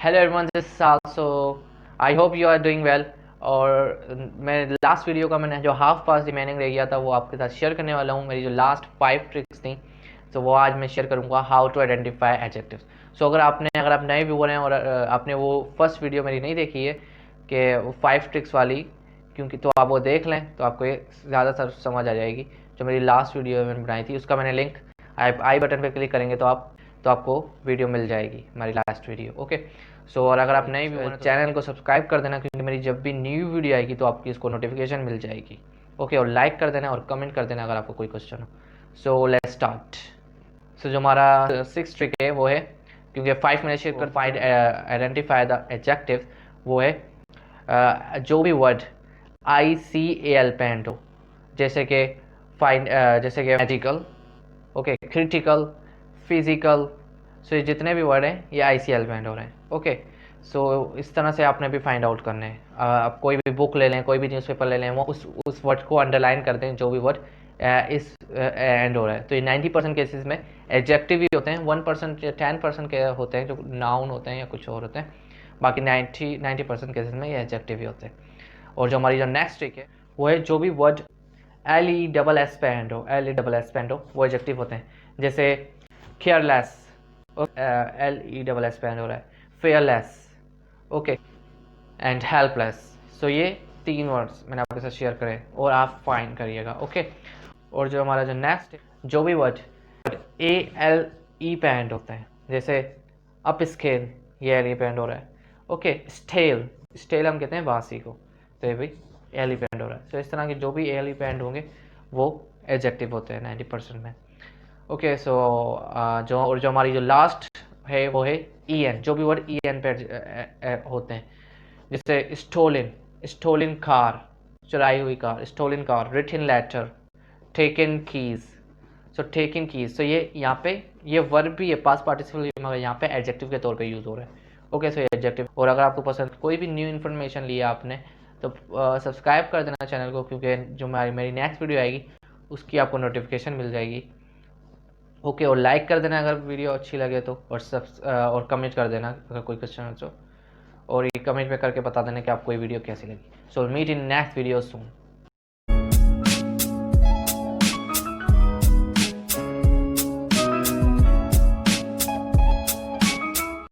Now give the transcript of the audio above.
Hello everyone, this साल so I hope you are doing well. और मैं last video का मैंने जो हाफ पास रिमेनिंग रह गया था वो आपके साथ शेयर करने वाला हूँ। मेरी जो लास्ट 5 ट्रिक्स थी तो वो आज मैं शेयर करूँगा, हाउ टू आइडेंटिफाई एडजेक्टिव्स। सो अगर आप नए व्यूअर हैं और आपने वो फर्स्ट वीडियो मेरी नहीं देखी है कि वो 5 ट्रिक्स वाली, क्योंकि तो आप वो देख लें तो आपको ये ज़्यादा समझ आ जाएगी। जो मेरी लास्ट वीडियो मैंने बनाई थी उसका मैंने लिंक आई बटन पर क्लिक करेंगे तो आपको वीडियो मिल जाएगी, हमारी लास्ट वीडियो। ओके सो और अगर आप नए व्यूअर चैनल को सब्सक्राइब कर देना, क्योंकि मेरी जब भी न्यू वीडियो आएगी तो आपकी इसको नोटिफिकेशन मिल जाएगी। ओके और लाइक कर देना और कमेंट कर देना अगर आपको कोई क्वेश्चन हो। So let's start. सो जो हमारा 6 ट्रिक है वो है, क्योंकि 5 मिनट शेयर कर फाइंड आइडेंटिफाई द एडजेक्टिव, वो है जो भी वर्ड ICAL पे एंड हो, जैसे कि मैजिकल, ओके, क्रिटिकल, फिजिकल। सो ये जितने भी वर्ड हैं ये ICL में एंड हो रहे हैं। ओके सो इस तरह से आपने भी फाइंड आउट करने हैं। आप कोई भी बुक ले लें, कोई भी न्यूज़पेपर ले लें, वो उस वर्ड को अंडरलाइन कर दें जो भी वर्ड इस एंड हो रहा है। तो ये 90% केसेस में एडजेक्टिव ही होते हैं। 1% या 10% के होते हैं जो नाउन होते हैं या कुछ और होते हैं। बाकी 90% केसेस में ये एडजेक्टिव ही होते हैं। और जो हमारी जो नेक्स्ट ट्रिक है वो है जो भी वर्ड LESS पे एंड हो, LESS पे एंड हो, वो एडजेक्टिव होते हैं। जैसे केयरलेस, LESS पे एंड हो रहा है, फेयरलेस, ओके, एंड हेल्पलेस। सो ये 3 वर्ड्स मैंने आपके साथ शेयर करे और आप फाइंड करिएगा। ओके और जो हमारा जो नेक्स्ट है, जो भी वर्ड ALE पे एंड होता है, जैसे अप स्केल, ये LE पे एंड हो रहा है। ओके स्टेल हम कहते हैं बासी को, तो ये भी LE पे एंड हो रहा है। तो इस तरह के जो भी LE पे एंड होंगे वो एडजेक्टिव होते हैं 90% में। ओके सो जो हमारी जो लास्ट है वो है EN। जो भी वर्ड EN पे होते हैं, जैसे स्टोलन कार, चुराई हुई car, stolen car, written letter, taken keys. So taken keys, तो ये यहाँ पे ये वर्ब भी है, पास्ट पार्टिसिपल, मगर यहाँ पे एडजेक्टिव के तौर पे यूज़ हो रहा है। Okay so adjective. और अगर आपको पसंद कोई भी न्यू इन्फॉर्मेशन लिया आपने तो सब्सक्राइब कर देना चैनल को, क्योंकि जो मेरी नेक्स्ट वीडियो आएगी उसकी आपको नोटिफिकेशन मिल जाएगी। ओके और लाइक कर देना अगर वीडियो अच्छी लगे तो, और कमेंट कर देना अगर कोई क्वेश्चन हो तो, और ये कमेंट में करके बता देना कि आपको ये वीडियो कैसी लगी। So meet in next video soon.